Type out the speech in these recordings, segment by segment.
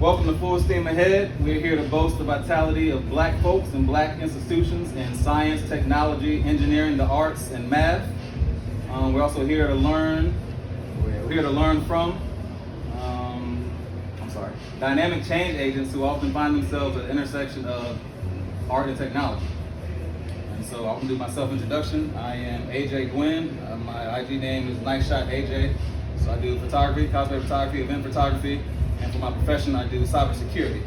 Welcome to Full Steam Ahead. We're here to boast the vitality of black folks and black institutions in science, technology, engineering, the arts, and math. We're also here to learn. We're here to learn from dynamic change agents who often find themselves at the intersection of art and technology. And so I'm gonna do my self-introduction. I am AJ Gwynn. My IG name is Nice Shot AJ. So I do photography, cosplay photography, event photography, and for my profession I do cybersecurity.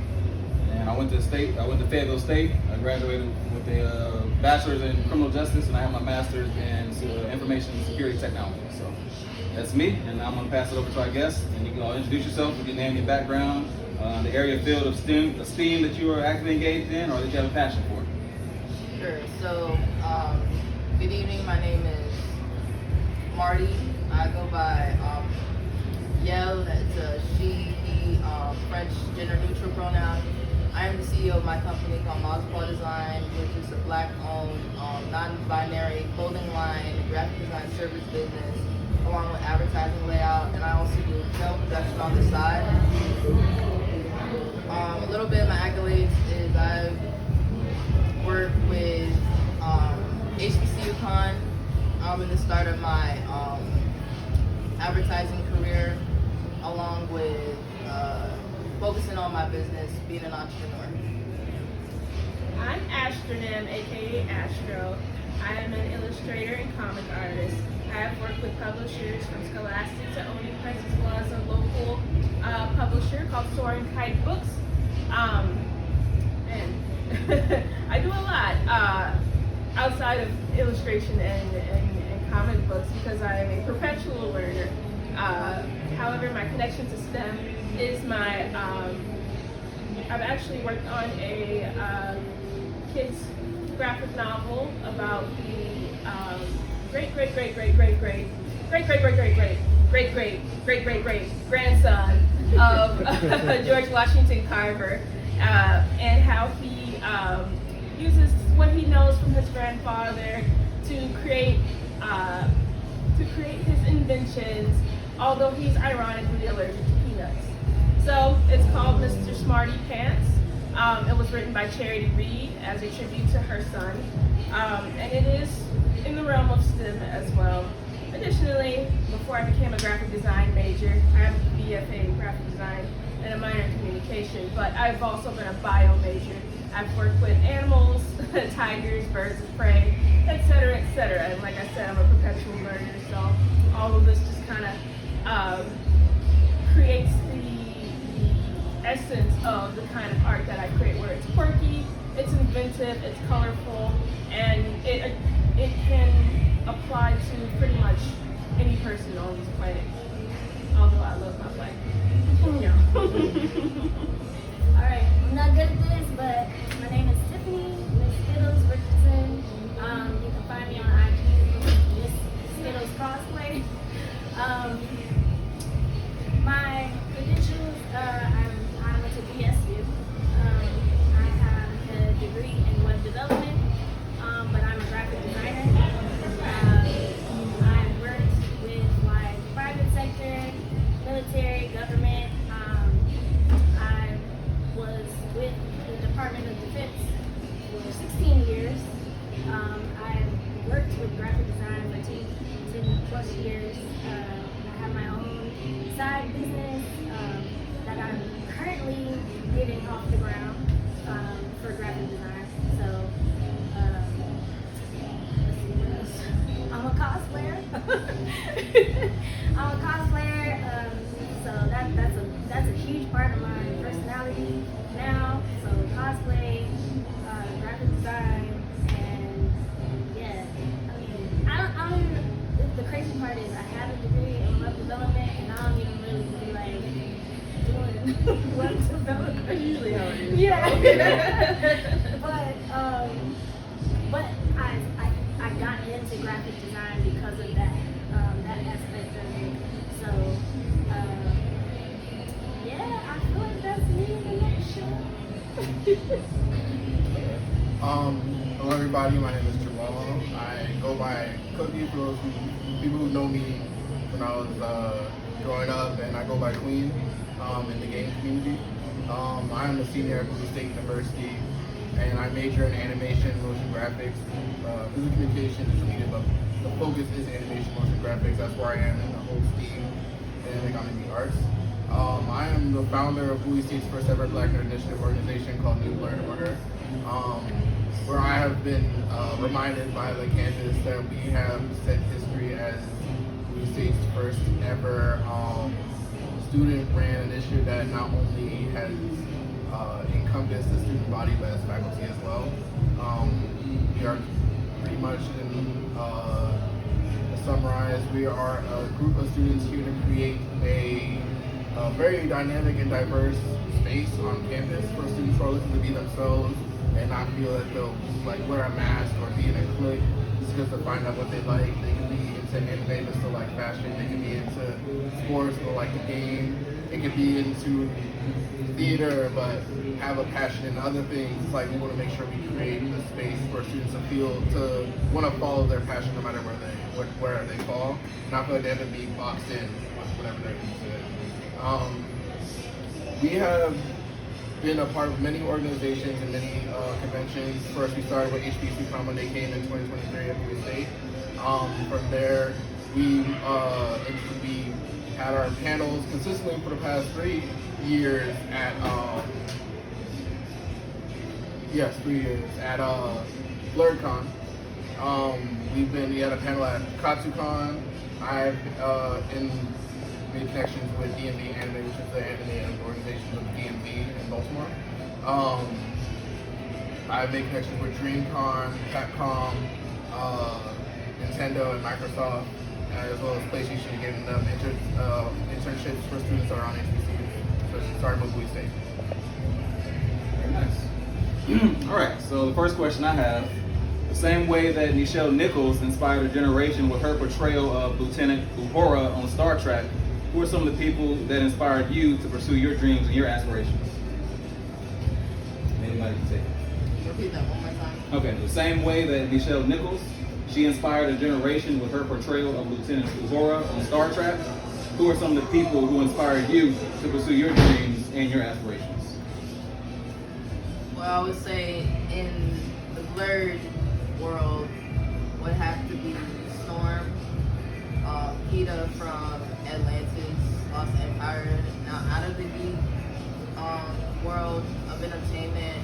And I went to Fayetteville State. I graduated with a bachelor's in criminal justice, and I have my master's in information security technology. So that's me, and I'm gonna pass it over to our guests, and you can all introduce yourself with your name, your background, the area field of STEAM that you are actively engaged in or that you have a passion for. Sure. So, good evening. My name is Mardi. I go by Yell. That's a she, he, French gender neutral pronoun. I am the CEO of my company called Mazopal Design, which is a black-owned, non-binary clothing line, graphic design service business, along with advertising layout, and I also do film production on the side. A little bit of my accolades is I've worked with HBCU Con in the start of my advertising career, along with focusing on my business, being an entrepreneur. I'm S.T.E.A.M, aka Astro. I am an illustrator and comic artist. I have worked with publishers from Scholastic to Oni Press, as well as a local publisher called Soaring Kite Books. And I do a lot outside of illustration and comic books because I am a perpetual learner. However, my connection to STEM is my, I've actually worked on a kids graphic novel about the great grandson of George Washington Carver, and how he uses what he knows from his grandfather to create his inventions, although he's ironically allergic to peanuts. So it's called Mr. Smarty Pants. It was written by Charity Reed as a tribute to her son, and it is in the realm of STEM as well. Additionally, before I became a graphic design major, I have a BFA in graphic design and a minor in communication, but I've also been a bio major. I've worked with animals, tigers, birds of prey, etc., etc. And like I said, I'm a perpetual learner, so all of this just kind of creates the essence of the kind of art that I create, where it's quirky, it's inventive, it's colorful, and it can apply to pretty much any person on this planet. Although I love my planet. Yeah. Alright, I'm not good at this, but my name is Tiffany, Miss Skittles Richardson. You can find me on IG, Miss Skittles Cosplay. My credentials, I went to BSU. I have a degree in web development, but I'm a graphic designer. I've worked with like private sector, military, government. I was with the Department of Defense for 16 years. I've worked with graphic design for 10 plus years. I have my own side business that I'm currently getting off the ground for graphic design. So, let's see what else. I'm a cosplayer. So that's a huge part of my personality now. So cosplay, graphic design, and yeah. I don't even. The crazy part is I have a degree in web development, and I don't even really be like doing web development. That's usually how it is. Yeah. but I got into graphic design because of that aspect of it. So yeah, I feel like that's me in the nutshell. Hello everybody, my name is Jamal. I go by Cookie for those people who know me when I was growing up, and I go by Queen in the game community. I am a senior at Bowie State University, and I major in animation, motion graphics, physical communication is needed, but the focus is animation, motion graphics. That's where I am in the whole STEAM and economic arts. I am the founder of Bowie State's first ever Black Nerd Initiative organization called New Learn Order, where I have been reminded by the campus that we have set history as Bowie State's first ever student-ran initiative that not only has encompassed the student body but as faculty as well. We are pretty much to summarize, we are a group of students here to create a very dynamic and diverse space on campus for students who are looking to be themselves and not feel that they'll like wear a mask or be in a clique just because to find out what they like. They can be into anime but still like fashion. They can be into sports but like the game. It could be into theater but have a passion in other things. It's like we want to make sure we create a space for students to feel to want to follow their passion no matter where they fall. Not feel like they have to be boxed in with whatever they're interested in. We have been a part of many organizations and many conventions. First, we started with HBCU when they came in 2023 at Bowie State. From there, we had our panels consistently for the past 3 years at 3 years at BlurredCon. We had a panel at KatsuCon. I've made connections with DMV Anime, which is the anime organization of DMV in Baltimore. I've made connections with DreamCon, Capcom, Nintendo, and Microsoft, as well as PlayStation, giving them internships for students that are on HBCUs, so starting with Bowie State. Very nice. All right, so the first question I have, the same way that Nichelle Nichols inspired a generation with her portrayal of Lieutenant Uhura on Star Trek, who are some of the people that inspired you to pursue your dreams and your aspirations? Anybody can take it. Repeat that one more time. Okay, the same way that Nichelle Nichols, she inspired a generation with her portrayal of Lieutenant Uhura on Star Trek, who are some of the people who inspired you to pursue your dreams and your aspirations? Well, I would say in the blurred world would have to be Storm, Peeta from Atlantis, Lost Empire. Now, out of the geek world of entertainment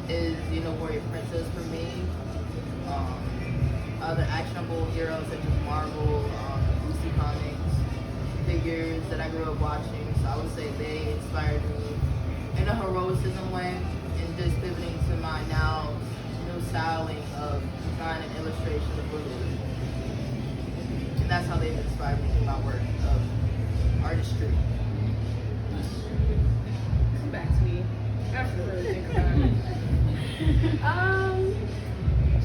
is Warrior Princess for me. Other actionable heroes such as Marvel, DC Comics, figures that I grew up watching. So I would say they inspired me in a heroicism way, and just pivoting to my now new styling of design and illustration of Bollywood. And that's how they've inspired me through my work of artistry. Come back to me. I have to really think about it.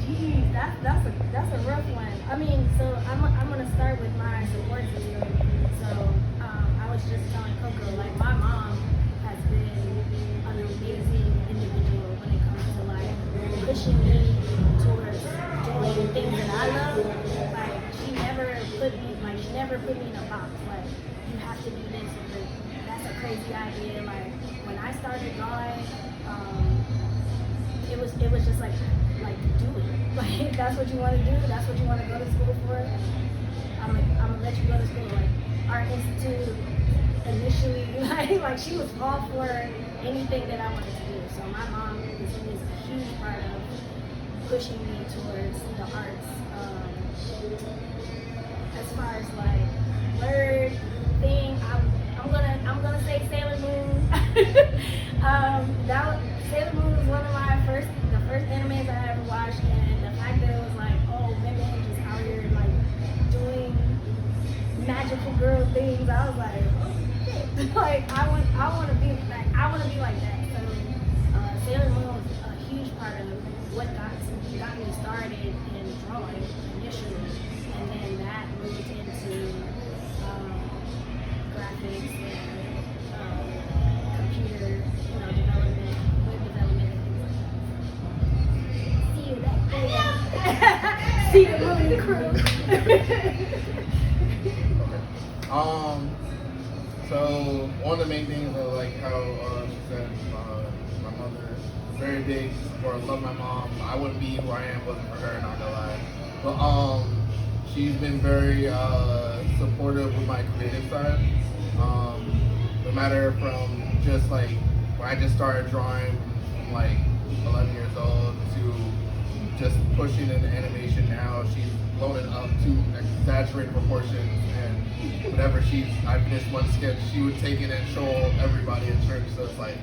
Geez, that's a rough one. I mean, so I'm gonna start with my support system. So I was just telling Coco, like my mom has been an amazing individual when it comes to like pushing me towards doing things that I love. Like she never put me in a box. Like you have to do this or this. That's a crazy idea. Like when I started drawing, it was just like do it. Like that's what you want to do. That's what you want to go to school for. I'm gonna let you go to school. Like Art Institute initially, like she was all for anything that I wanted to do. So my mom is a huge part of pushing me towards the arts. As far as like blurred thing, I'm gonna say Sailor Moon. Sailor Moon was one of the first animes I ever watched, and the fact that it was like, oh, women just out here like doing magical girl things, I was like, oh shit. Like I want to be like that. So Sailor Moon was a huge part of what got me started in drawing initially, and then that moved into graphics and computer, development, web development, and things like that. See you that crew. So one of the main things are like how she said, my mother is very big for love my mom. I wouldn't be who I am wasn't for her, not gonna lie. But she's been very supportive with my creative side. No matter from just like when I just started drawing from like 11 years old to just pushing into animation now, she's blown it up to exaggerated proportions, and whenever I finished one sketch, she would take it and show everybody in church. So it's like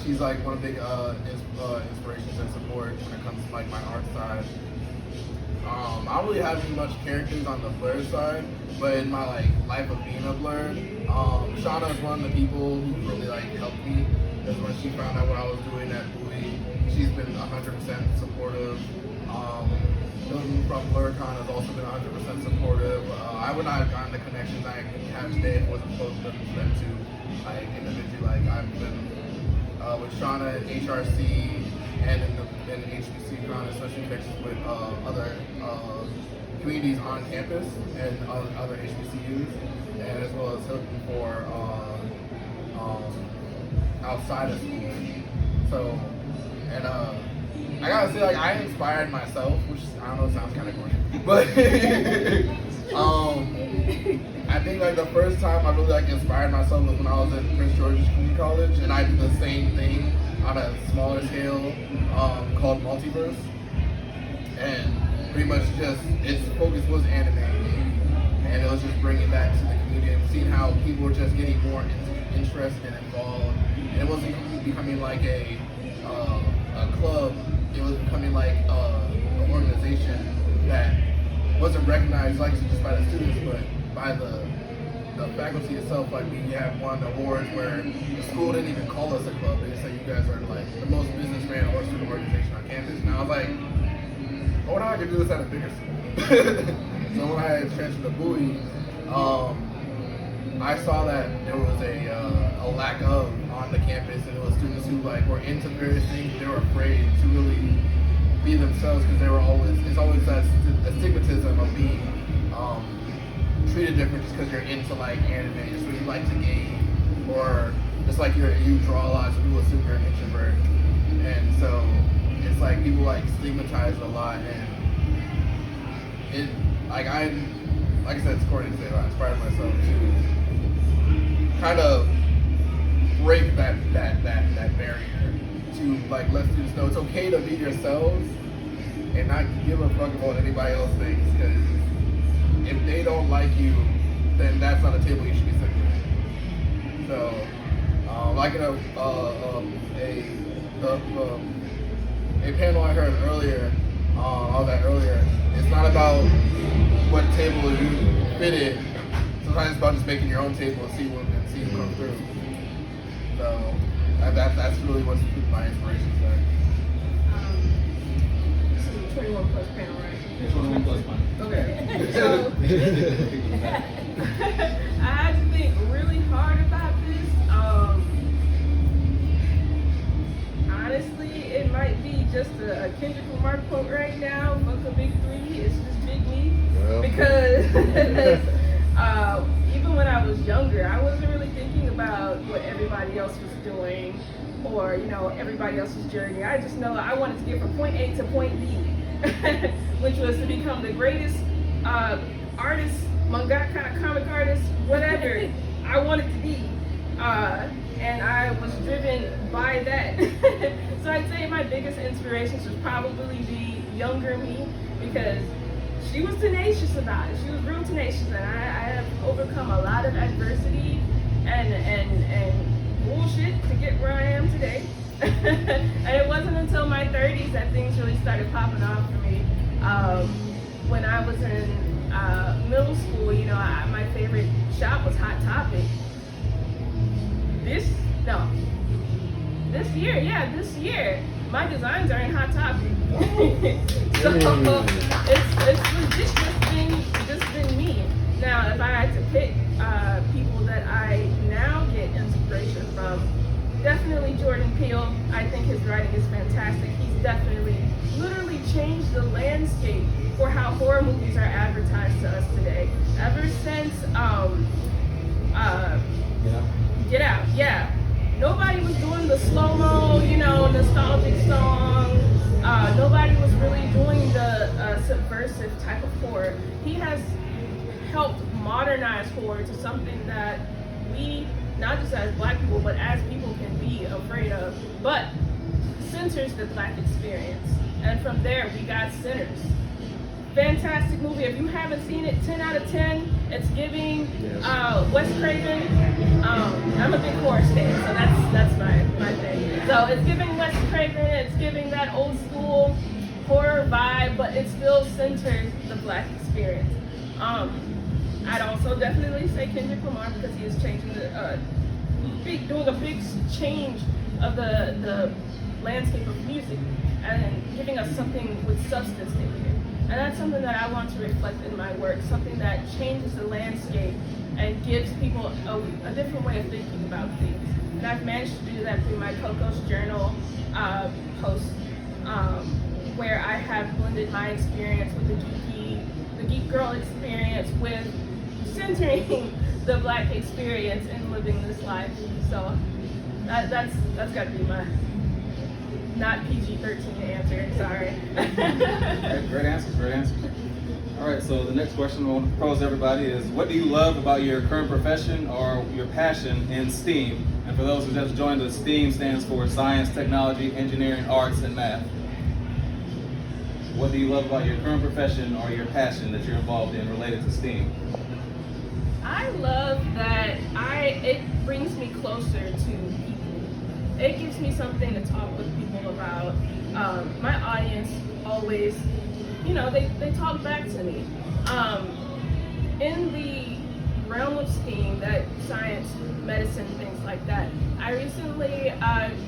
she's like one of the big inspirations and support when it comes to like my art side. I don't really have any much characters on the blur side, but in my like life of being a blur, Shauna is one of the people who really like helped me. Because when she found out what I was doing at Bowie, she's been 100% supportive. Hilton from BlurCon has also been 100% supportive. I would not have gotten the connections I have today if it wasn't for them to like individually. Like I've been with Shauna at HRC and in HBCU Geek, especially connections with other communities on campus and other HBCUs, and as well as Hilton for outside of school. So, and I gotta say, like, I inspired myself, which I don't know, sounds kind of corny, but I think like the first time I really like inspired myself was when I was at Prince George's Community College, and I did the same thing on a smaller scale called Multiverse, and pretty much just its focus was anime, and it was just bringing that to the community and seeing how people were just getting more interested and involved. And it wasn't becoming like a club, it was becoming like an organization that wasn't recognized like just by the students, but by the faculty itself. Like we have won awards where the school didn't even call us a club. They just said you guys are like the most business-ran or student organization on campus. And I was like, oh, now I could do this at a bigger school. So when I transferred to Bowie, I saw that there was a lack of on the campus, and it was students who like were into various things. They were afraid to really be themselves because it's always that stigmatism of being treated different just because you're into like anime, so you like to game, or just like you draw a lot, so people assume you're an introvert, and so it's like people like stigmatize a lot, and it like I said, it's corny to say, I inspired myself to kind of break that barrier to like let students know it's okay to be yourselves and not give a fuck about anybody else thinks, because if they don't like you, then that's not a table you should be sitting at. So, like in a panel I heard earlier, all that earlier, it's not about what table you fit in. Sometimes it's about just making your own table and see who come through. So that's really what's my inspiration there. This is a 21 plus panel, right? 21 plus panel. Okay. So, I had to think really hard about this. Honestly, it might be just a Kendrick Lamar quote right now. Fuck a big three, it's just big me. Well. Because even when I was younger, I wasn't really thinking about what everybody else was doing or, everybody else's journey. I just know I wanted to get from point A to point B, which was to become the greatest artist, mangaka, comic artist, whatever I wanted to be. And I was driven by that. So I'd say my biggest inspirations would probably be younger me, because she was tenacious about it. She was real tenacious, and I have overcome a lot of adversity and bullshit to get where I am today. And it wasn't until my 30s that things really started popping off for me. When I was in middle school, my favorite shop was Hot Topic. This year, my designs are in Hot Topic. So it's legit just been me. Now, if I had to pick people that I now get inspiration from, definitely Jordan Peele. I think his writing is fantastic. He's definitely literally changed the landscape for how horror movies are advertised to us today. Ever since Get Out, yeah. Nobody was doing the slow-mo, nostalgic song. Nobody was really doing the subversive type of horror. He has helped modernize horror to something that we, not just as Black people, but as people can be afraid of, but centers the Black experience. And from there, we got Sinners. Fantastic movie. If you haven't seen it, 10 out of 10. It's giving Wes Craven. I'm a big horror fan, so that's my thing. So it's giving Wes Craven. It's giving that old school horror vibe, but it still centers the Black experience. I'd also definitely say Kendrick Lamar because he is changing doing a big change of the landscape of music and giving us something with substance in here. And that's something that I want to reflect in my work, something that changes the landscape and gives people a different way of thinking about things. And I've managed to do that through my Coco's Journal posts, where I have blended my experience with the geek girl experience with centering the Black experience in living this life. So that's got to be my not PG-13 answer, sorry. Great answer. All right, so the next question I want to propose to everybody is, what do you love about your current profession or your passion in STEAM? And for those who just joined us, STEAM stands for Science, Technology, Engineering, Arts, and Math. What do you love about your current profession or your passion that you're involved in related to STEAM? I love that it brings me closer to people. It gives me something to talk with people about. My audience always, they talk back to me. In the realm of STEAM, that science, medicine, things like that, I recently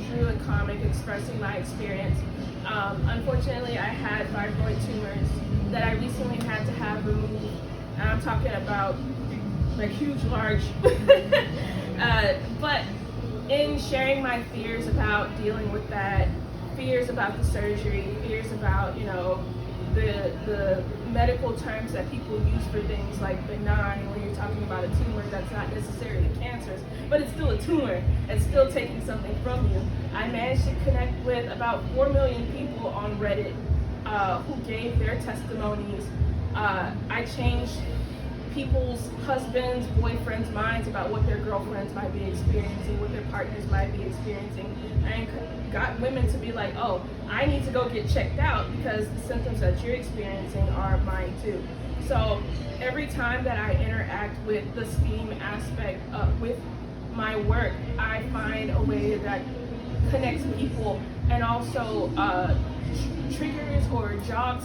drew a comic expressing my experience. Unfortunately, I had fibroid tumors that I recently had to have removed. And I'm talking about like huge, large. But in sharing my fears about dealing with that, fears about the surgery, fears about, the medical terms that people use for things like benign, when you're talking about a tumor that's not necessarily cancerous, but it's still a tumor. It's still taking something from you. I managed to connect with about 4 million people on Reddit who gave their testimonies. I changed people's husbands, boyfriends' minds about what their girlfriends might be experiencing, what their partners might be experiencing, and got women to be like, oh, I need to go get checked out because the symptoms that you're experiencing are mine too. So every time that I interact with the STEAM aspect with my work, I find a way that connects people and also triggers or jogs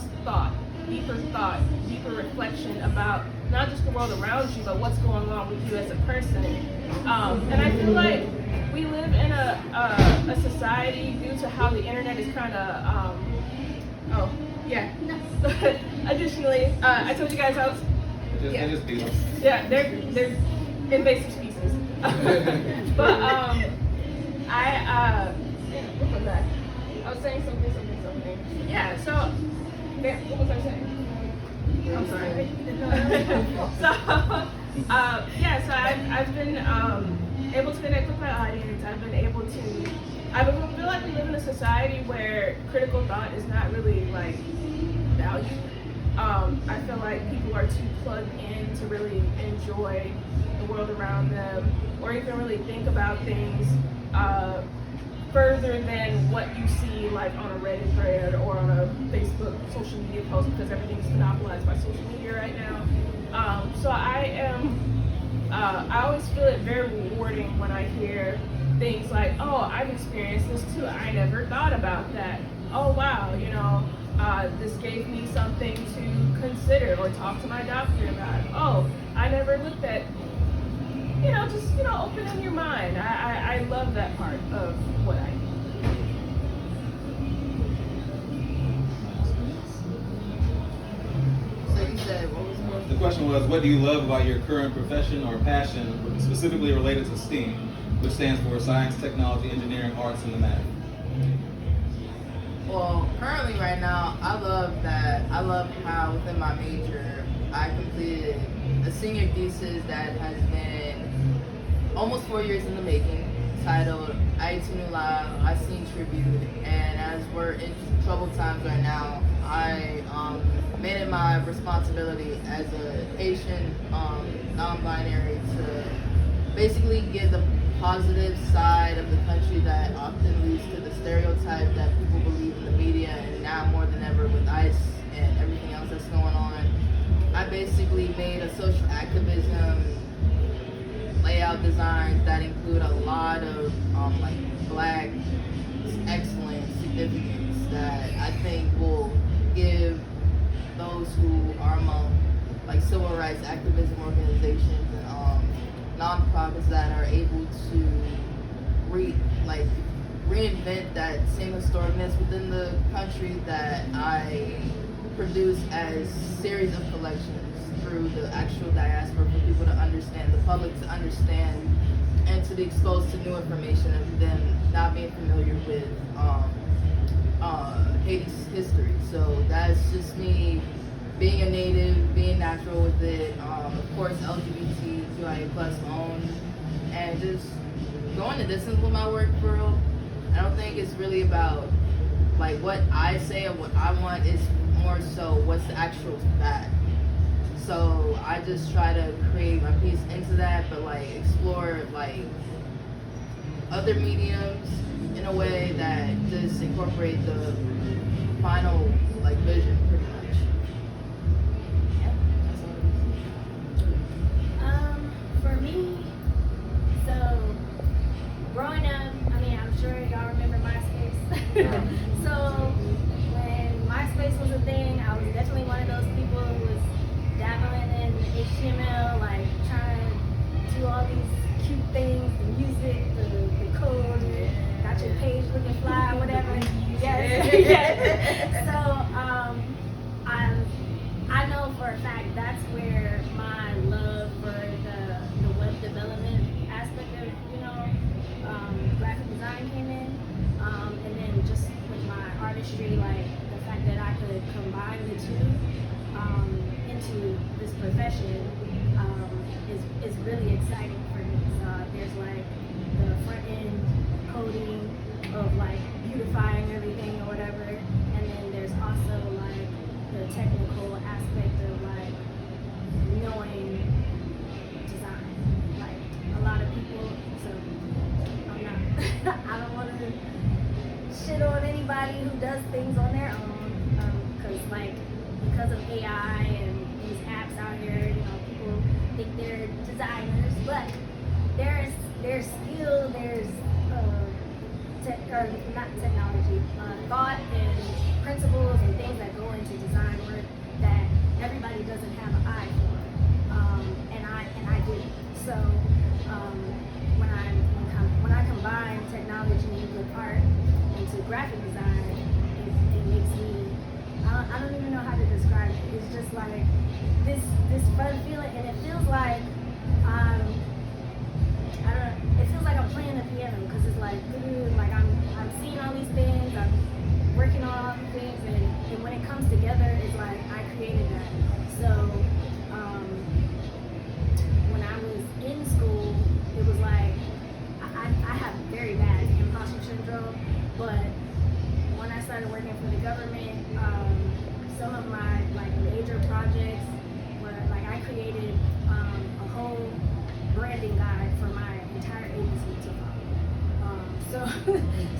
deeper reflection about not just the world around you, but what's going on with you as a person. And I feel like we live in a society due to how the internet is kind of, additionally, I told you guys I was, They're just beetles. yeah, they're invasive species. But what was that? I was saying something. Yeah, so, what was I saying? I'm sorry. So I've been able to connect with my audience. I feel like we live in a society where critical thought is not really like valued. I feel like people are too plugged in to really enjoy the world around them or even really think about things further than what you see like on a Reddit thread or on a Facebook social media post, because everything is monopolized by social media right now. So I always feel it very rewarding when I hear things like, oh, I've experienced this too. I never thought about that. Oh, wow, this gave me something to consider or talk to my doctor about. Oh, I never looked at, opening your mind. I love that part of what I do. So you said, what was the The question was, what do you love about your current profession or passion, specifically related to STEAM, which stands for Science, Technology, Engineering, Arts, and the Math? Well, currently right now, I love how within my major, I completed a senior thesis that has been almost 4 years in the making, titled Aitunula, I Seen Tribute. And as we're in troubled times right now, I made it my responsibility as a Haitian non-binary to basically give the positive side of the country that often leads to the stereotype that people believe in the media, and now more than ever with ICE and everything else that's going on. I basically made a social activism layout designs that include a lot of like Black excellence, significance that I think will give those who are among like civil rights activism organizations and nonprofits that are able to reinvent that same historicness within the country that I produce as series of collections through the actual diaspora for people to understand, the public to understand, and to be exposed to new information of them not being familiar with Haiti's history. So that's just me being a native, being natural with it, of course LGBTQIA plus owned, and just going the distance with my work for real. I don't think it's really about like what I say or what I want, it's more so what's the actual fact. So I just try to create my piece into that, but like explore like other mediums in a way that just incorporate the final like vision pretty much. Yeah, that's all. For me, so growing up, I mean, I'm sure y'all remember MySpace. So when MySpace was a thing, I was definitely one of those people who was dabbling in HTML, like trying to do all these cute things, the music, the code, got your page looking fly, whatever. Yes. So I know for a fact that's where my love for the web development aspect of graphic design came in, and then just with my artistry, like the fact that I could combine the two into this profession is really exciting for me. So there's like the front end coding of like beautifying everything or whatever, and then there's also like the technical aspect of like knowing design. Like a lot of people, so I'm not I don't want to shit on anybody who does things on their own, because of AI and these apps out here, people think they're designers, but there's skill, there's thought and principles and things that go into design work that everybody doesn't have an eye for, and I do. So when I combine technology with art into graphic design, it makes me, I don't even know how to describe it. It's just like this fun feeling, and it feels like it feels like I'm playing the piano, because it's like I'm seeing all these things, I'm working on all these things, and when it comes together, it's like I created that. So when I was in school, it was like I have very bad imposter syndrome, but when I started working for the government, some of my like major projects were like I created a whole branding guide for my entire agency to follow.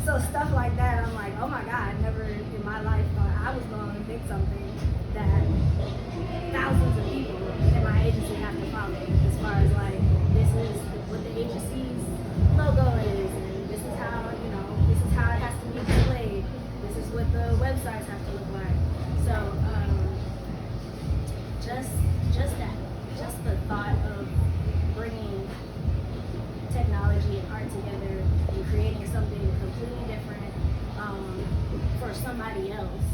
So stuff like that, I'm like, oh my God, never in my life thought I was going to make something that thousands of people in my agency have to follow. As far as like, this is what the agency's logo is, and this is how it has to be displayed. This is what the websites have to look like. So just the thought of bringing technology and art together and creating something completely different for somebody else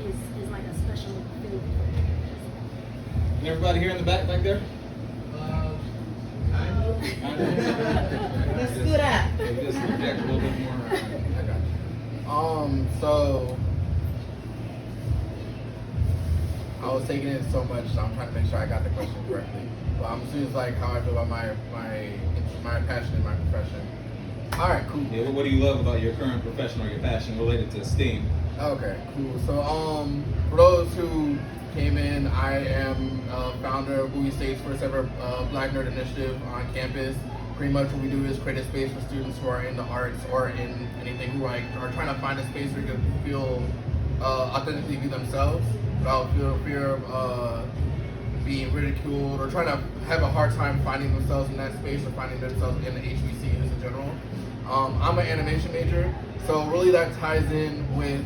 is like a special feeling. And everybody here in the back there? Let's do that. Just project a little bit more. I got you. So I was taking it so much, so I'm trying to make sure I got the question correctly. But I'm assuming like how I feel about my passion in my profession. All right, cool. Yeah, what do you love about your current profession or your passion related to STEAM? Okay, cool. So, for those who came in, I am founder of Bowie State's first ever Black Nerd Initiative on campus. Pretty much what we do is create a space for students who are in the arts or in anything who like are trying to find a space where they can feel authentically be themselves without fear of being ridiculed or trying to have a hard time finding themselves in that space or finding themselves in the HBCUs in general. I'm an animation major, so really that ties in with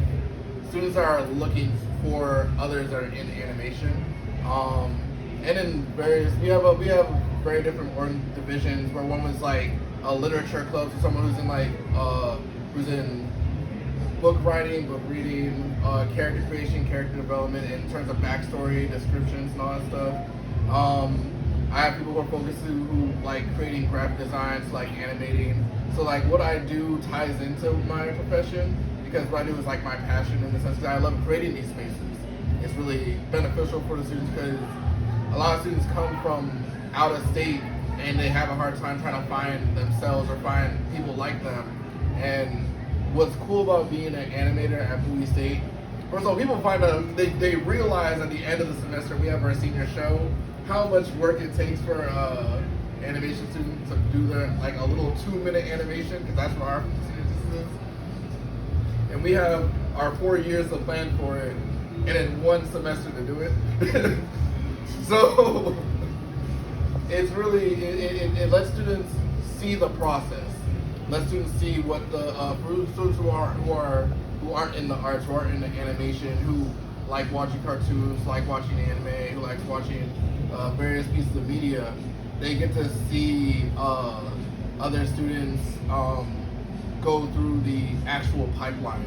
students that are looking for others that are in animation. And in various, we have very different divisions where one was like a literature club, so someone who's in like, who's in book writing, book reading, character creation, character development in terms of backstory, descriptions, and all that stuff. I have people who are focused who like creating graphic designs, like animating. So like what I do ties into my profession because what I do is like my passion in the sense that I love creating these spaces. It's really beneficial for the students because a lot of students come from out of state and they have a hard time trying to find themselves or find people like them. And what's cool about being an animator at Bowie State, first of all, people find out, they realize at the end of the semester we have our senior show, how much work it takes for animation students to do their, like a little 2-minute animation, because that's what our senior is. And we have our 4 years to plan for it, and in 1 semester to do it. So it's really, it lets students see the process. Let students see what the for students who aren't in the arts, who aren't in the animation, who like watching cartoons, like watching anime, who likes watching various pieces of media, they get to see other students go through the actual pipeline,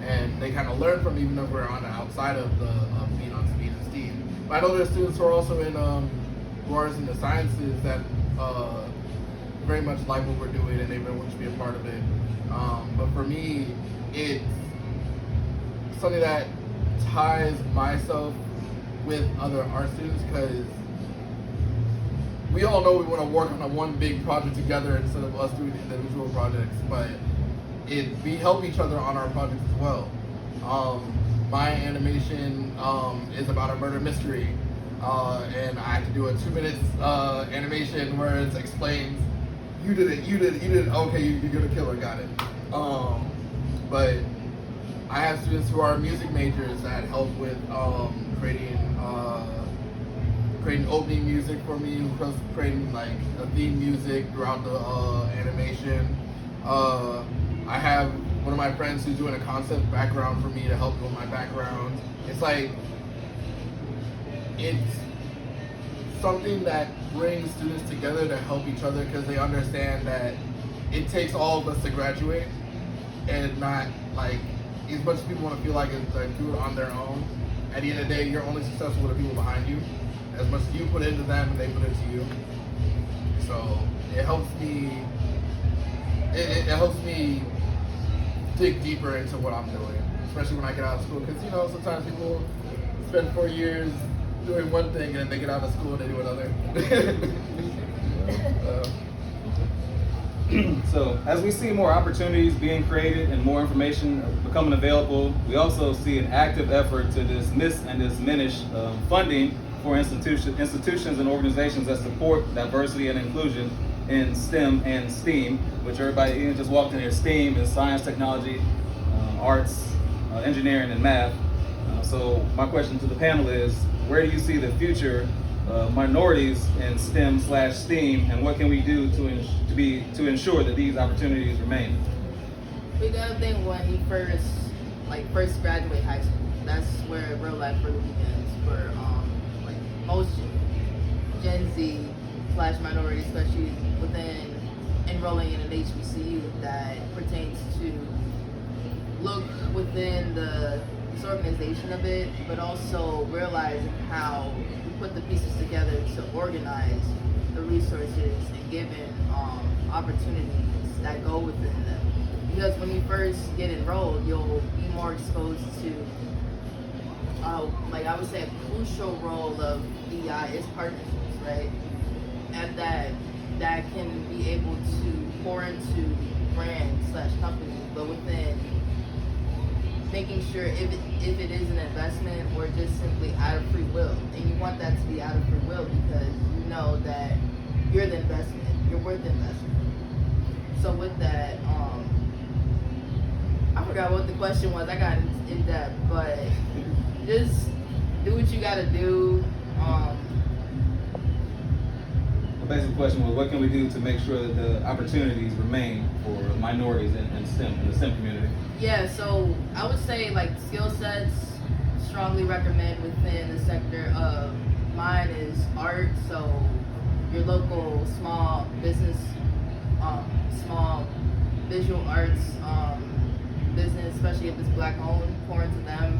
and they kind of learn from even though we're on the outside of the being on speed and STEAM. But I know there's students who are also in who are in the sciences that very much like what we're doing and they really want to be a part of it. But for me, it's something that ties myself with other art students because we all know we want to work on a one big project together instead of us doing individual projects, but we help each other on our projects as well. My animation is about a murder mystery, and I have to do a 2 minutes animation where it explains you did it, okay, you're gonna kill her, got it. But I have students who are music majors that help with creating opening music for me, who creating like a theme music throughout the animation. I have one of my friends who's doing a concept background for me to help with my background. It's like, it's something that brings students together to help each other because they understand that it takes all of us to graduate, and not like, as much as people want to feel like it's like do it on their own, at the end of the day, you're only successful with the people behind you. As much as you put into them and they put into you. So it helps me, it helps me dig deeper into what I'm doing, especially when I get out of school. Because, you know, sometimes people spend 4 years doing one thing and then they get out of school and they do another. So as we see more opportunities being created and more information becoming available, we also see an active effort to dismiss and diminish funding for institutions and organizations that support diversity and inclusion in STEM and STEAM, which everybody even just walked in here. STEAM is science, technology, arts, engineering, and math. So my question to the panel is, where do you see the future minorities in STEM/STEAM, and what can we do to ensure that these opportunities remain? We gotta think when you first graduate high school. That's where real life really begins for most Gen Z / minorities, especially within enrolling in an HBCU that pertains to look within this organization of it, but also realizing how we put the pieces together to organize the resources and given opportunities that go within them. Because when you first get enrolled, you'll be more exposed to like I would say a crucial role of DEI is partnerships, right? And that can be able to pour into brands/companies, but within making sure if it is an investment or just simply out of free will. And you want that to be out of free will because you know that you're the investment, you're worth the investment. So with that, I forgot what the question was. I got in depth, but just do what you gotta do. The basic question was, what can we do to make sure that the opportunities remain for minorities in STEM, in the STEM community? Yeah, so I would say like skill sets, strongly recommend within the sector of mine is art. So your local small business, small visual arts business, especially if it's black owned, pour into them.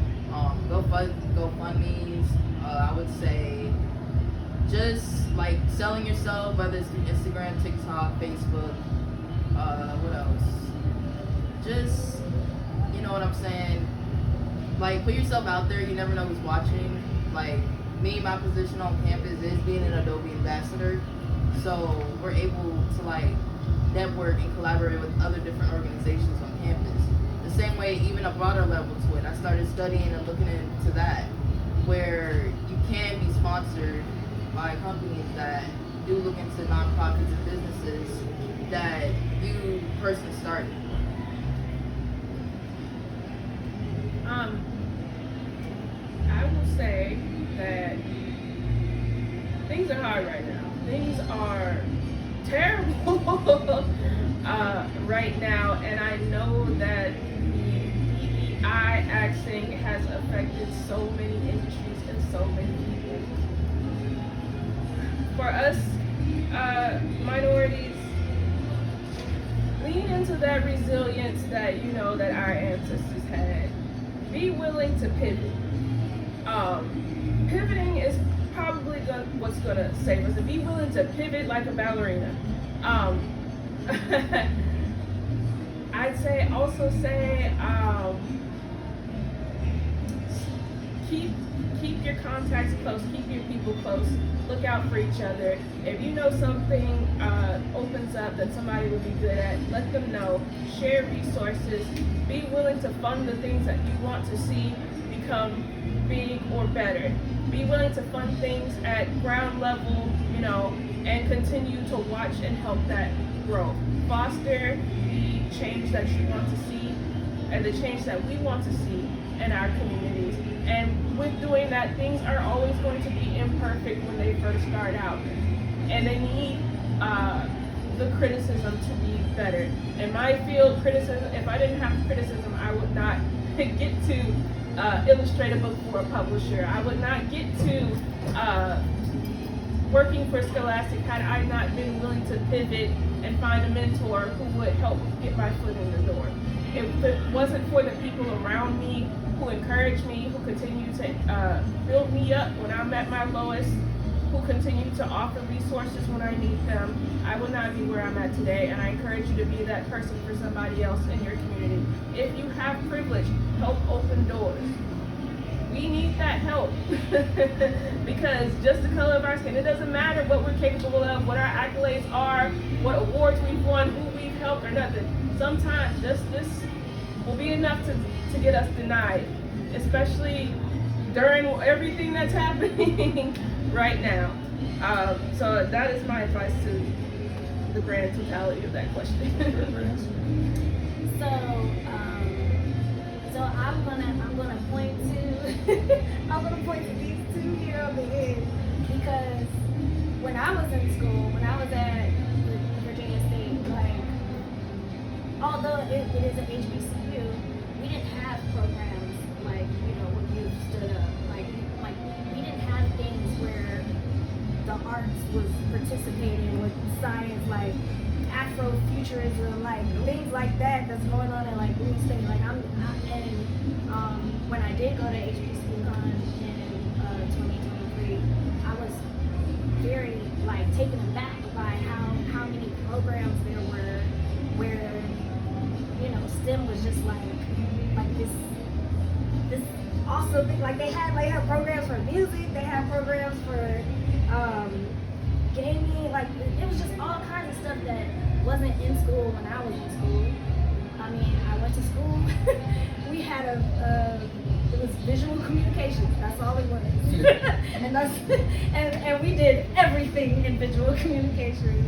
GoFundMes, I would say just like selling yourself, whether it's through Instagram, TikTok, Facebook, what else? Just, you know what I'm saying? Like, put yourself out there. You never know who's watching. Like, me, my position on campus is being an Adobe ambassador. So we're able to, like, network and collaborate with other different organizations on campus. The same way, even a broader level to it. I started studying and looking into that, where you can be sponsored by companies that do look into nonprofits and businesses that you personally started. I will say that things are hard right now. Things are terrible right now, and I know that the DEI axing has affected so many industries and so many people. For us, minorities, lean into that resilience that you know that our ancestors had. Be willing to pivot. Pivoting is probably what's gonna save us. Be willing to pivot like a ballerina. I'd say keep your contacts close, keep your people close, look out for each other. If you know something opens up that somebody would be good at, let them know. Share resources. Be willing to fund the things that you want to see become big or better. Be willing to fund things at ground level, you know, and continue to watch and help that grow. Foster the change that you want to see and the change that we want to see in our communities. And with doing that, things are always going to be imperfect when they first start out. And they need the criticism to be better. In my field, criticism, if I didn't have criticism, I would not get to illustrate a book for a publisher. I would not get to working for Scholastic had I not been willing to pivot and find a mentor who would help get my foot in the door. If it wasn't for the people around me who encouraged me, who continued to build me up when I'm at my lowest, who continue to offer resources when I need them, I would not be where I'm at today. And I encourage you to be that person for somebody else in your community. If you have privilege, help open doors. We need that help because just the color of our skin, it doesn't matter what we're capable of, what our accolades are, what awards we've won, who we've helped or nothing. Sometimes just this will be enough to get us denied, especially during everything that's happening right now. So that is my advice to the grand totality of that question. So I'm gonna point to these two here on the end because when I was in school, when I was at Virginia State, like although it is an HBCU, we didn't have programs like when you stood up, like we didn't have things where the arts was participating with science, like Afrofuturism, like things like that that's going on in like Bowie State. Like when I did go to HBCU Con in 2023, I was very like taken aback by how many programs there were where STEM was just like this also think like they had programs for music, they had programs for gaming, like it was just all kinds of stuff that wasn't in school when I was in school. I mean, I went to school. We had it was visual communications. That's all it was, and we did everything in visual communications,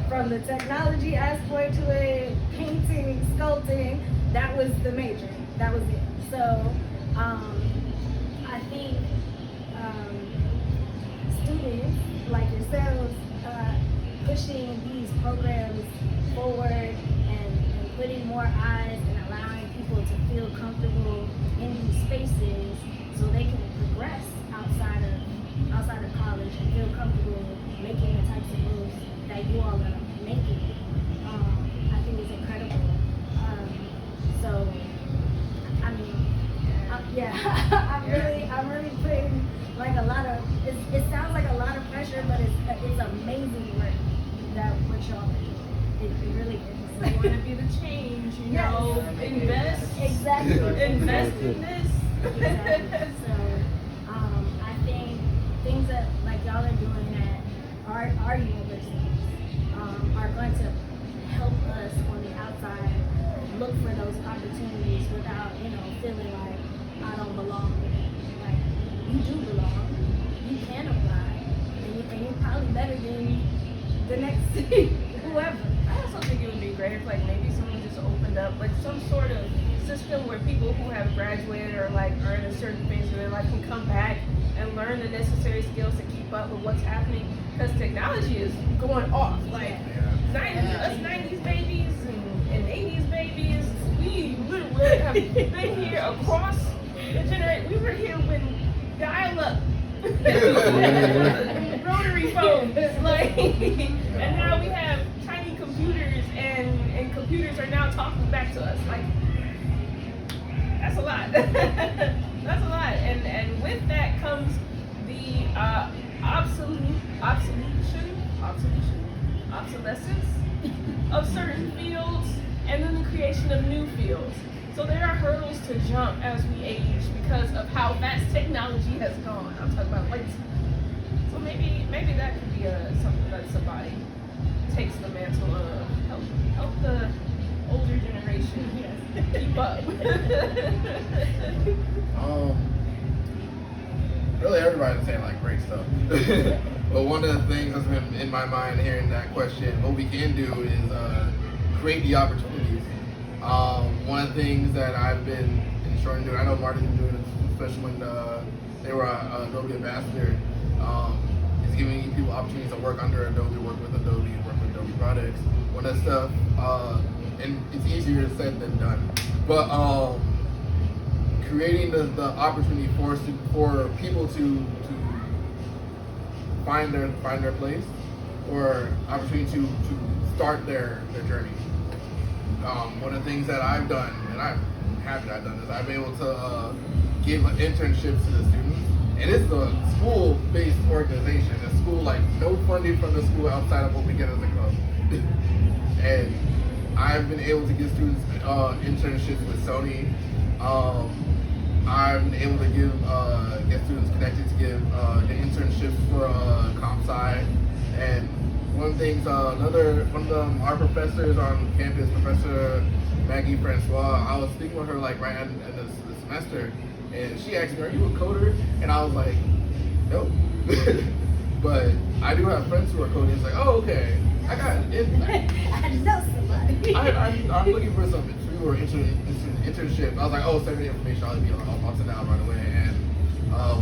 from the technology aspect to it, painting, sculpting. That was the major. That was it. So I think students like yourselves pushing these programs forward and putting more eyes and allowing people to feel comfortable in these spaces so they can progress outside of college and feel comfortable making the types of moves that you all are making. I think is incredible. So I mean, I'm really putting like a lot of. It sounds like a lot of pressure, but it's amazing work that what y'all are doing. It really is. We want to be the change, you know. Invest. Exactly. Invest in this. Exactly. So I think things that like y'all are doing at our universities are going to help us on the outside look for those opportunities without, feeling like I don't belong. Like you do belong. You can apply, and you're probably better than the next whoever. I also think it would be great if like maybe someone just opened up like some sort of system where people who have graduated or like are in a certain phase of their life can come back and learn the necessary skills to keep up with what's happening, because technology is going off. Like 90s babies and 80s babies, we literally have been here across the generation. We were here when dial-up, rotary phones, like, and now we have tiny computers, and computers are now talking back to us. Like, that's a lot. That's a lot. And with that comes the obsolescence of certain fields, and then the creation of new fields. So there are hurdles to jump as we age because of how fast technology has gone. I'm talking about like, so maybe that could be something that somebody takes the mantle of, help the older generation keep up. Really everybody's saying like great stuff. But one of the things that's been in my mind hearing that question, what we can do is create the opportunities. One of the things that I've been ensuring to do, I know Marty's been doing it, especially when they were Adobe ambassador, is giving people opportunities to work under Adobe, work with Adobe products. One of the stuff, and it's easier said than done, but creating the opportunity for people to find their place, or opportunity to start their journey. One of the things that I've done, and I'm happy that I've done this, I've been able to give internships to the students, and it's a school-based organization. A school, like, no funding from the school outside of what we get as a club. And I've been able to give students internships with Sony. I've been able to get students connected to get internships for comp sci. And one of the things, our professors on campus, Professor Maggie Francois, I was speaking with her like right at the end of the semester, and she asked me, "Are you a coder?" And I was like, "Nope." But I do have friends who are coding. It's like, "Oh, okay, I got it." I know somebody. I'm looking for some internship. I was like, "Oh, send me the information. I'll send it out right away." And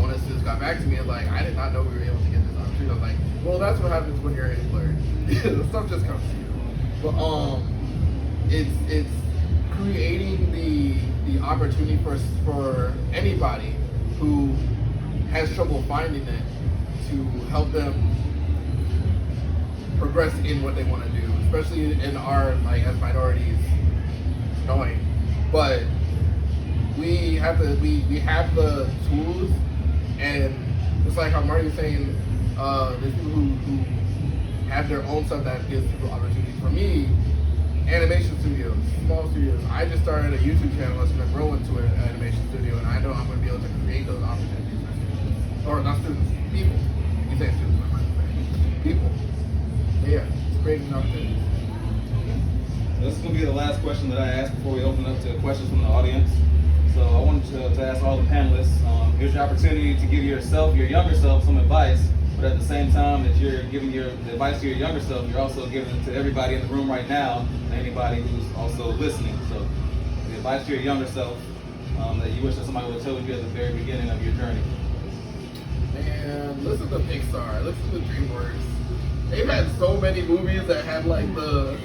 one of the students got back to me and like, "I did not know we were able to get this opportunity." I was like, "Well, that's what happens when you're an employer. The stuff just comes to you." But it's creating the opportunity for anybody who has trouble finding it to help them progress in what they want to do, especially in our, like, as minorities, knowing. But we have the tools, and it's like how Marty was saying, there's people who have their own stuff that gives people opportunities. For me, animation studios, small studios. I just started a YouTube channel that's going to grow into an animation studio, and I know I'm going to be able to create those opportunities for students. Or not students, people. You say students, what am I saying? People. Yeah, it's creating opportunities. This is going to be the last question that I ask before we open up to questions from the audience. So I wanted to ask all the panelists, here's your opportunity to give yourself, your younger self, some advice, but at the same time that you're giving the advice to your younger self, you're also giving it to everybody in the room right now, and anybody who's also listening. So the advice to your younger self that you wish that somebody would have told you at the very beginning of your journey. And listen to Pixar, listen to DreamWorks. They've had so many movies that have like the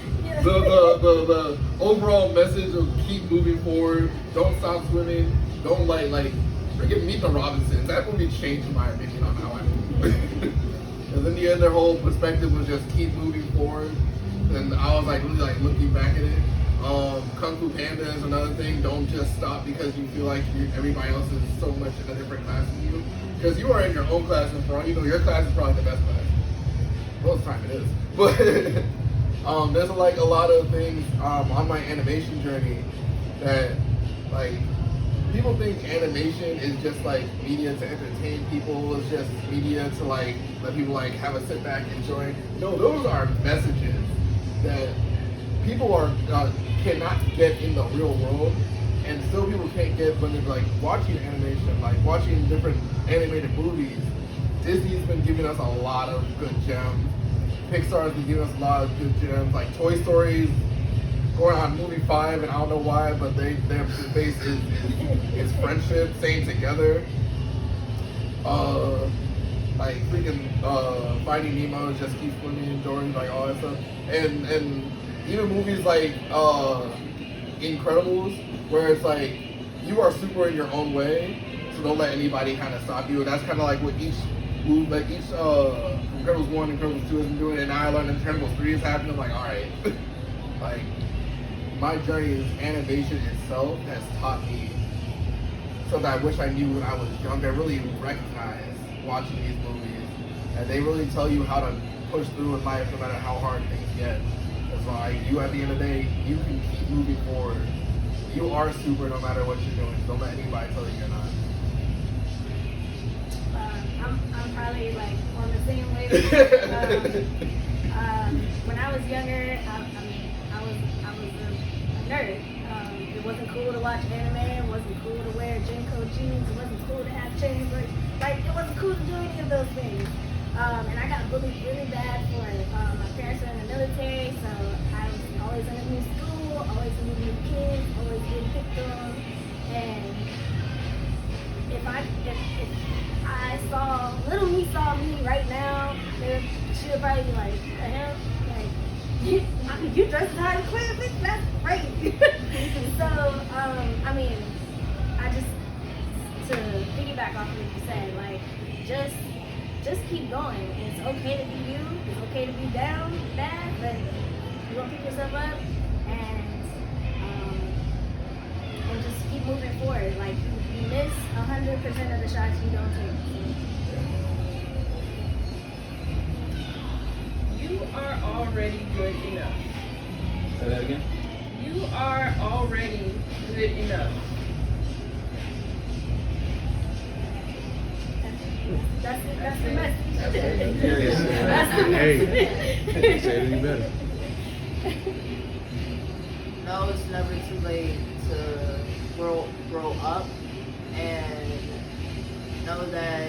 overall message of keep moving forward, don't stop swimming, don't like freaking Meet the Robinsons. That movie changed my opinion on how I move. Because in the end, their whole perspective was just keep moving forward. And I was like really like looking back at it. Kung Fu Panda is another thing. Don't just stop because you feel like everybody else is so much in a different class than you. Because you are in your own class, and for all you know, your class is probably the best class. Most of the time it is. But there's like a lot of things on my animation journey that like people think animation is just like media to entertain people. It's just media to like let people like have a sit back, enjoy. No, those are messages that people are cannot get in the real world, and still people can't get when they're like watching animation, like watching different animated movies. Disney's been giving us a lot of good gems. Pixar's been giving us a lot of good gems. Like Toy Story's going on movie 5, and I don't know why, but their base is friendship, staying together. Like freaking Finding Nemo, just keep swimming, Dory, like all that stuff, and even movies like Incredibles, where it's like you are super in your own way, so don't let anybody kind of stop you. And that's kind of like what each movie, like each Incredibles 1 and Incredibles 2 has been doing, and now I learned Incredibles 3 is happening. I'm like, all right, like my journey is animation itself has taught me something I wish I knew when I was younger. I really recognize watching these movies, and they really tell you how to push through in life no matter how hard things get. It's like you at the end of the day, you can keep moving forward. You are super no matter what you're doing. Don't let anybody tell you you're not. I'm probably like on the same wave. When I was younger, I was a nerd. It wasn't cool to watch anime. It wasn't cool to wear Jinko jeans. It wasn't cool to have chains. Like it wasn't cool to do any of those things. And I got bullied really bad for it. My parents are in the military, so I was always in a new school, always in new kids, always getting picked on. And if I saw little me saw me right now, she would probably be like, the hell? Like, you dress as hard as Quinn, bitch, that's crazy. So, I mean, I just, to piggyback off of what you said, like, just keep going. It's okay to be you. It's okay to be down, bad, but you're gonna pick yourself up and just keep moving forward. Like you miss 100% of the shots you don't take. You are already good enough. Say that again. You are already good enough. That's the message. That's it. That's the message. Say it any better. No, it's never too late to grow up and know that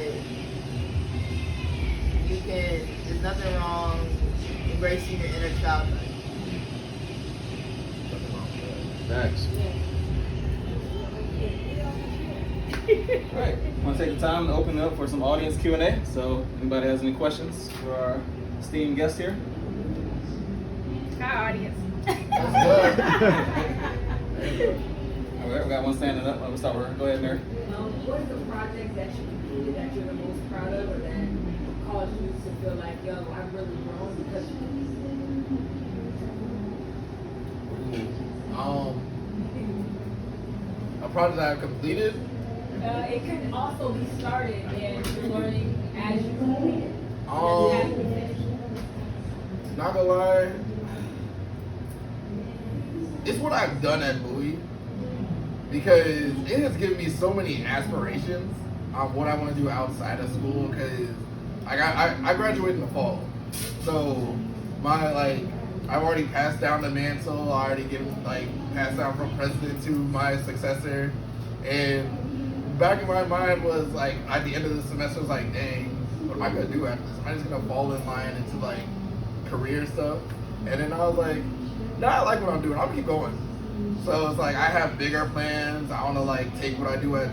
there's nothing wrong embracing your inner childhood. Facts. All right, I want to take the time to open it up for some audience Q&A. So, anybody has any questions for our esteemed guest here? Hi, audience. All right, we got one standing up. Let's start with her. Go ahead, Mary. What is the project that you completed that you're the most proud of, or that caused you to feel like, yo, I've really grown because of A project that I've completed. it could also be started and you're learning as you complete it. Doesn't have to be finished. Not gonna lie, it's what I've done at Bowie, because it has given me so many aspirations on what I want to do outside of school. Because I graduate in the fall, so I've already passed down the mantle. I already passed down from president to my successor, and back in my mind was like at the end of the semester was like, dang, what am I gonna do after this? Am I just gonna fall in line into like career stuff? And then I was like, no, I like what I'm doing. I'll keep going. So it's like I have bigger plans. I want to like take what I do at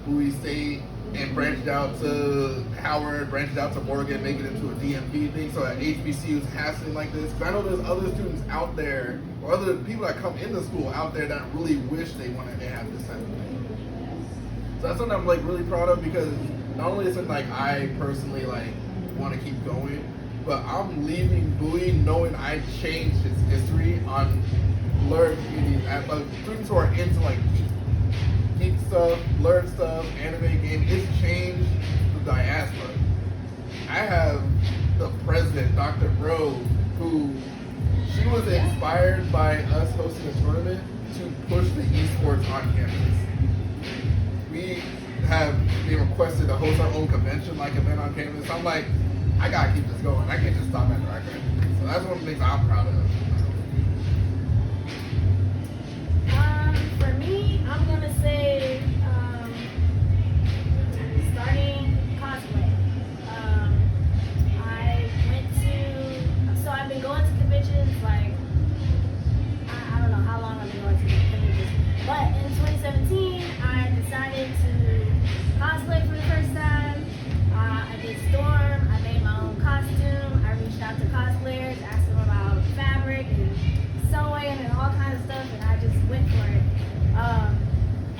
Bowie State and branch it out to Howard, branch it out to Morgan, make it into a DMV thing. So at HBCUs have something like this. Because I know there's other students out there, or other people that come into school out there that really wish they have this type of thing. So that's something I'm like really proud of, because not only is it like I personally like want to keep going, but I'm leaving Bowie knowing I changed its history on learn communities, students who are into like geek stuff, learn stuff, anime, game. It's changed the diaspora. I have the president, Dr. Bro, who she was inspired by us hosting a tournament to push the esports on campus. We have been requested to host our own convention like event on campus. I'm like, I gotta keep this going. I can't just stop after I graduate. So that's one of the things I'm proud of. For me, I'm gonna say starting cosplay. I've been going to conventions like I don't know how long I've been going to conventions, but in 2017 I decided to cosplay for the first time. I did Storm. I made my own costume. I reached out to cosplayers, asked them about fabric and sewing and all kinds of stuff, and I just went for it.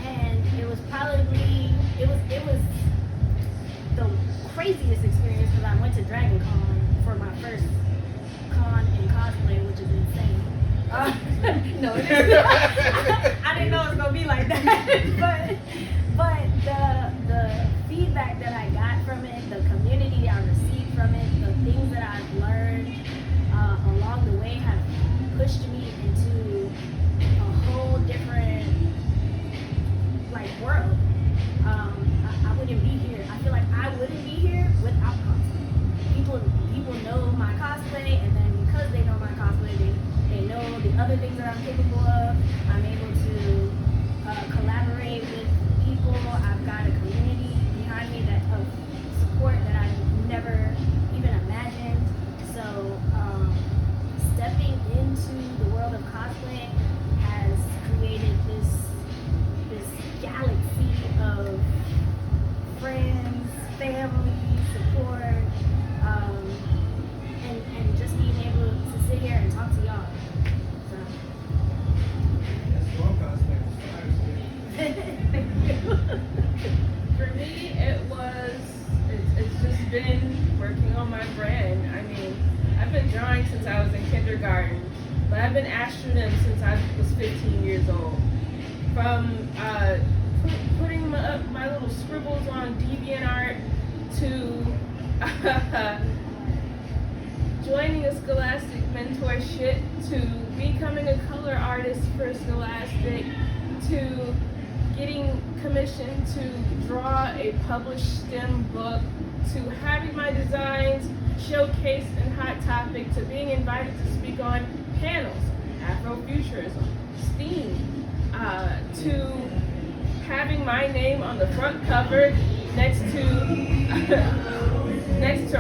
And it was the craziest experience, because I went to Dragon Con for my first con in cosplay, which is insane. No, it isn't. I didn't know it was gonna be like that. but the feedback that I got from it, the community I received from it, the things that I've learned along the way have pushed me into a whole different world. I wouldn't be here. I feel like I wouldn't be here without cosplay. People know my cosplay, and then because they know my cosplay, they know the other things that I'm capable of. I'm able to collaborate with people. I've got a community behind me of support that I never even imagined. So stepping into the world of cosplay has created this galaxy of friends, family, support, and just being able to sit here and talk to y'all. So. Thank you. For me, it's just been working on my brand. I mean, I've been drawing since I was in kindergarten, but I've been astronym since I was 15 years old. From putting my little scribbles on DeviantArt to joining a Scholastic mentorship, to becoming a color artist for Scholastic, to getting commissioned to draw a published STEM book, to having my designs showcased in Hot Topic, to being invited to speak on panels, Afrofuturism, S.T.E.A.M, to having my name on the front cover next to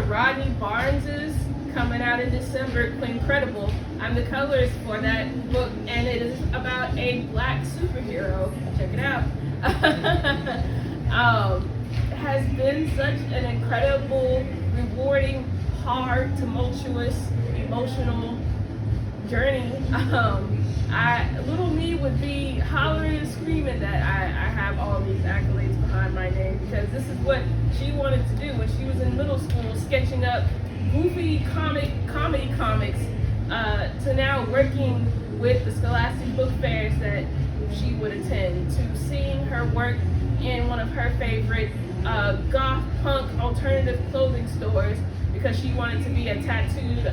Rodney Barnes's coming out in December, Queencredible. I'm the colorist for that book, and it is about a black superhero. Check it out. It has been such an incredible, rewarding, hard, tumultuous, emotional journey. Little me would be hollering and screaming that I have all these accolades behind my name, because this is what she wanted to do when she was in middle school, sketching up goofy comedy comics, to now working with the Scholastic book fairs that she would attend, to seeing her work in one of her favorite goth punk alternative clothing stores, because she wanted to be a tattooed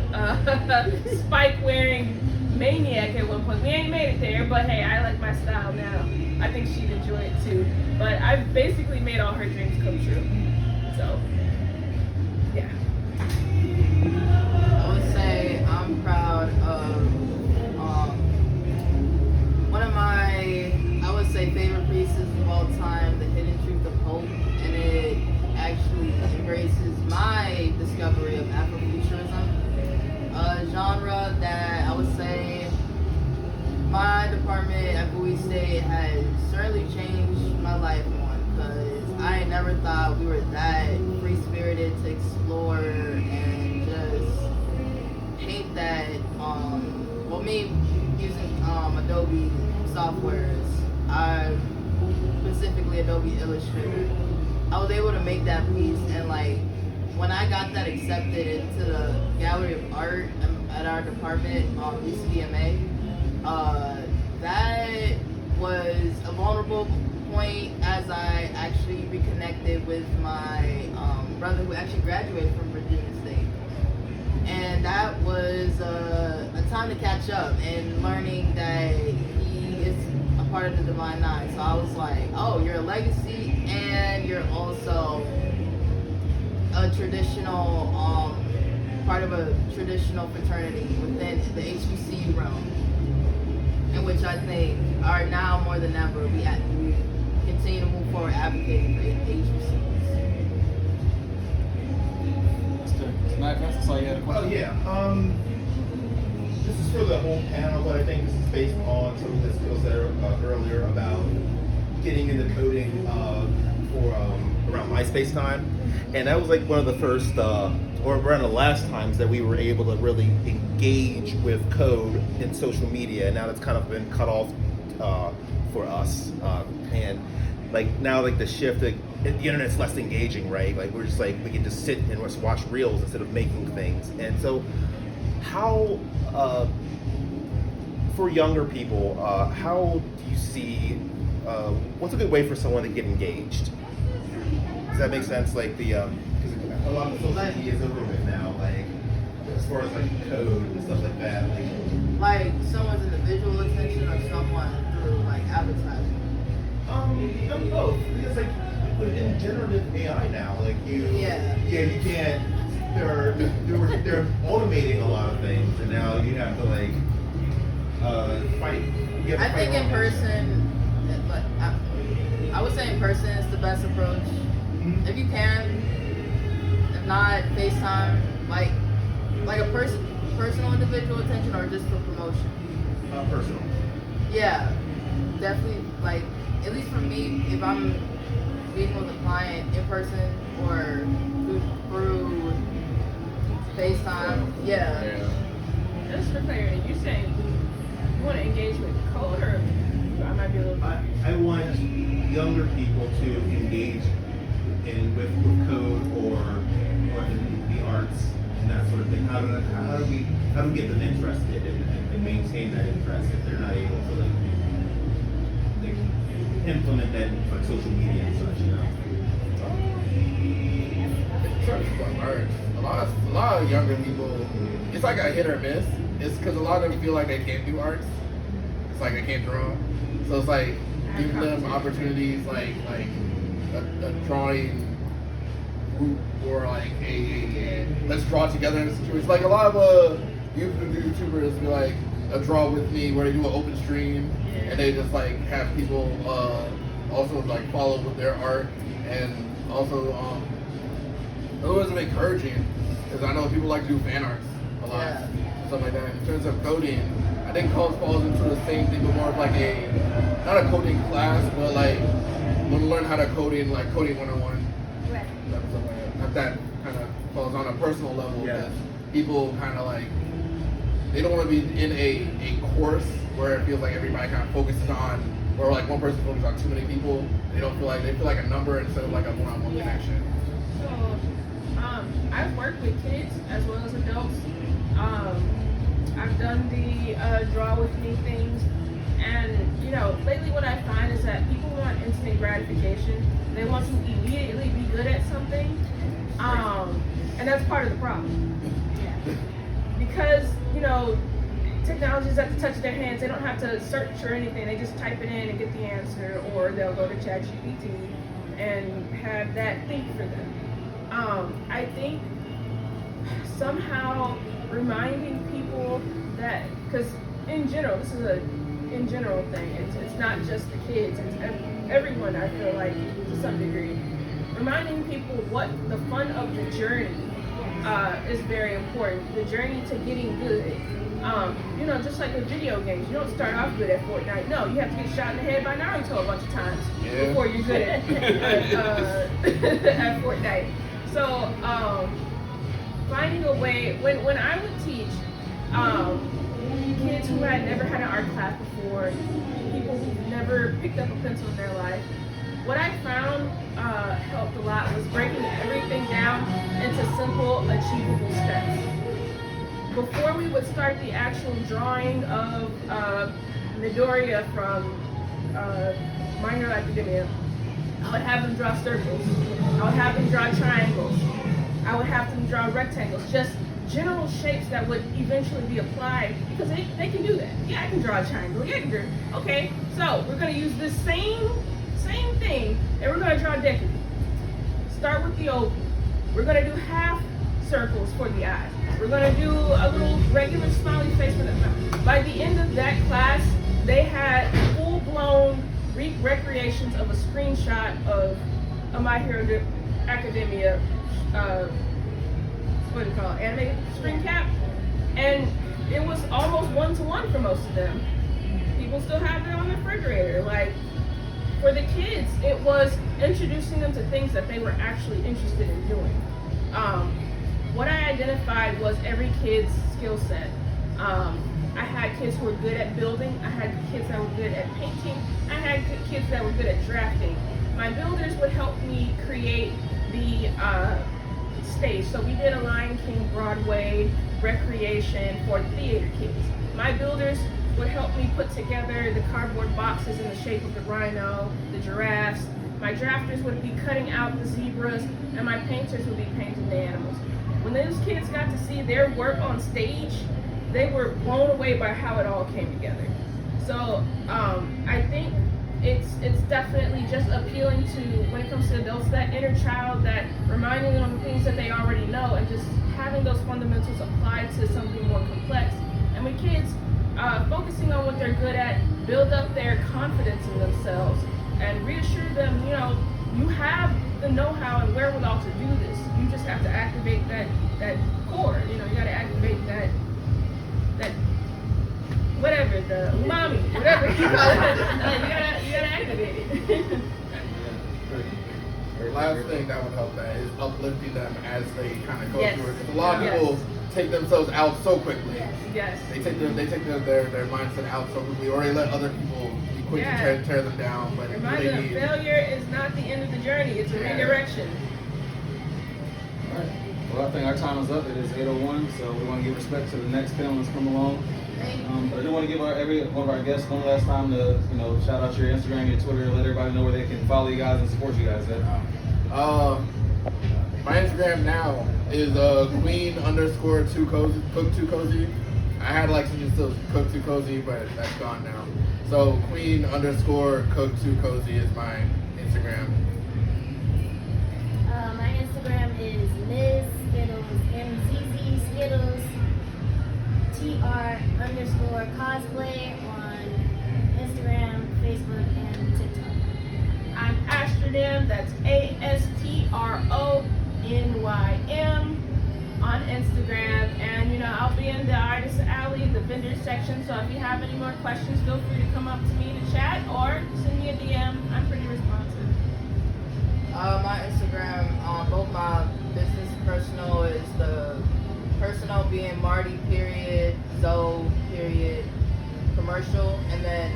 spike wearing maniac at one point. We ain't made it there, but hey, I like my style now. I think she'd enjoy it too. But I've basically made all her dreams come true. So, yeah. I would say I'm proud of one of my, I would say, favorite pieces of all time, The Hidden Truth of Hope, and it actually embraces my discovery of Afrofuturism, a genre that I would say my department at Bowie State has certainly changed my life on, because I never thought we were that free-spirited to explore and just paint that, well, me using Adobe softwares, specifically Adobe Illustrator, I was able to make that piece, and like when I got that accepted into the Gallery of Art at our department, S.T.E.A.M, that was a vulnerable point as I actually reconnected with my brother who actually graduated from Virginia State. And that was a time to catch up and learning that he is a part of the Divine Nine. So I was like, oh, you're a legacy and you're also a traditional, part of a traditional fraternity within the HBCU realm, in which I think are now more than ever, we continue to move forward advocating for HBCUs. That's all you had a question? Oh yeah. This is for the whole panel, but I think this is based on some of the skills that are earlier about getting into coding for around MySpace time, and that was like one of the first or one of the last times that we were able to really engage with code in social media. And now that's kind of been cut off for us, and like now, like the shift, the internet's less engaging, right? Like we're just like, we can just sit and just watch reels instead of making things. And so how, for younger people, how do you see, what's a good way for someone to get engaged? Does that make sense? Like the, because a lot of the social media is over with now, like as far as like code and stuff like that. Like someone's individual attention or someone through like advertising? Both. Because like in generative AI now, like you you can't. They're automating a lot of things, and now you have to like fight. You have to I think in person, but I would say in person is the best approach. Mm-hmm. If you can, if not FaceTime, like a personal individual attention, or just for promotion. Personal. Yeah, definitely. Like at least for me, if I'm meeting with a client in person or through FaceTime, yeah. Just for clarity, you're saying you want to engage with code, or I might be a little. I want younger people to engage with code or in the arts and that sort of thing. How do we get them interested and maintain that interest if they're not able to like implement that in like social media and such, you know? A lot of younger people, it's like a hit or miss. It's because a lot of them feel like they can't do arts. It's like they can't draw. So it's like giving them opportunities like a drawing group or like a let's draw together. It's like a lot of YouTubers be like a draw with me where they do an open stream and they just like have people also like follow with their art, and also otherwise it's encouraging because I know people like to do fan arts a lot, stuff like that. In terms of coding, I think code falls into the same thing, but more of like not a coding class, but like want to learn how to code in like coding 101. Right. That kind of falls on a personal level because people kind of like they don't want to be in a course where it feels like everybody kind of focuses on, or like one person focuses on too many people. They feel like a number instead of like a one-on-one connection. So, I've worked with kids as well as adults. I've done the draw with me things, and you know, lately what I find is that people want instant gratification. They want to immediately be good at something, and that's part of the problem. Because you know, technology is at the touch of their hands. They don't have to search or anything. They just type it in and get the answer, or they'll go to ChatGPT and have that think for them. I think somehow reminding people that, because in general, this is a in general thing. It's not just the kids. It's everyone. I feel like to some degree, reminding people what the fun of the journey is very important. The journey to getting good. You know, just like with video games, you don't start off good at Fortnite. No, you have to get shot in the head by Naruto a bunch of times before you're good at Fortnite. So, finding a way, when I would teach kids who had never had an art class before, people who've never picked up a pencil in their life, what I found helped a lot was breaking everything down into simple, achievable steps. Before we would start the actual drawing of Midoriya from My Hero Academia, I would have them draw circles. I would have them draw triangles. I would have them draw rectangles. Just general shapes that would eventually be applied, because they can do that. Yeah, I can draw a triangle. Yeah, I can draw. Okay, so we're going to use this same thing, and we're going to draw a decagon. Start with the oval. We're going to do half circles for the eyes. We're going to do a little regular smiley face for the mouth. By the end of that class, they had full-blown recreations of a screenshot of a My Hero Academia, what do you call it, animated screen cap, and it was almost one-to-one for most of them. People still have it on the refrigerator. Like, for the kids, it was introducing them to things that they were actually interested in doing. What I identified was every kid's skill set. I had kids who were good at building. I had kids that were good at painting. I had kids that were good at drafting. My builders would help me create the stage. So we did a Lion King Broadway recreation for theater kids. My builders would help me put together the cardboard boxes in the shape of the rhino, the giraffes. My drafters would be cutting out the zebras, and my painters would be painting the animals. When those kids got to see their work on stage, they were blown away by how it all came together. So I think it's definitely just appealing to, when it comes to adults, that inner child, that reminding them of things that they already know, and just having those fundamentals applied to something more complex. And with kids, focusing on what they're good at, build up their confidence in themselves, and reassure them, you know, you have the know-how and wherewithal to do this. You just have to activate that core. You know, you got to activate that whatever, the umami, whatever you call it. You gotta activate it. The last thing that would help that is uplifting them as they kind of go Yes. through it. 'Cause a lot of people take themselves out so quickly. Yes. They take their mindset out so quickly, or they let other people be quick Yeah. to tear them down. But Remind they them, need, failure is not the end of the journey. It's a redirection. All right. Well, I think our time is up. It is 8:01, so we want to give respect to the next panelists come along. But I do want to give every one of our guests one last time to, shout out your Instagram, your Twitter, let everybody know where they can follow you guys and support you guys at. My Instagram now is queen_2cozy. I had like some still cook too cozy, but that's gone now. So queen_cook2cozy is my Instagram. My Instagram is Ms. Skittles, MZZ Skittles, TR_cosplay on Instagram, Facebook, and TikTok. I'm Astronym, that's ASTRONYM on Instagram. And I'll be in the Artist Alley, the vendor section. So if you have any more questions, feel free to come up to me to chat or send me a DM. I'm pretty responsive. My Instagram, both my business and personal, is the personal being Mardi Zoe commercial, and then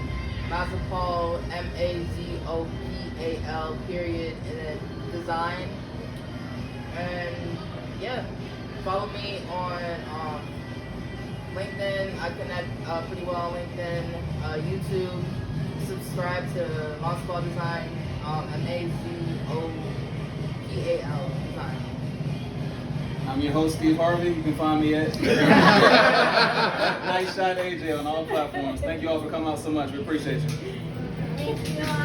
Mazopal Mazopal and then design. And yeah, follow me on LinkedIn. I connect pretty well on LinkedIn, YouTube. Subscribe to Mazopal Design, Mazopal Design. All I'm your host, Steve Harvey. You can find me at Nice Shot AJ on all platforms. Thank you all for coming out so much. We appreciate you. Thank you.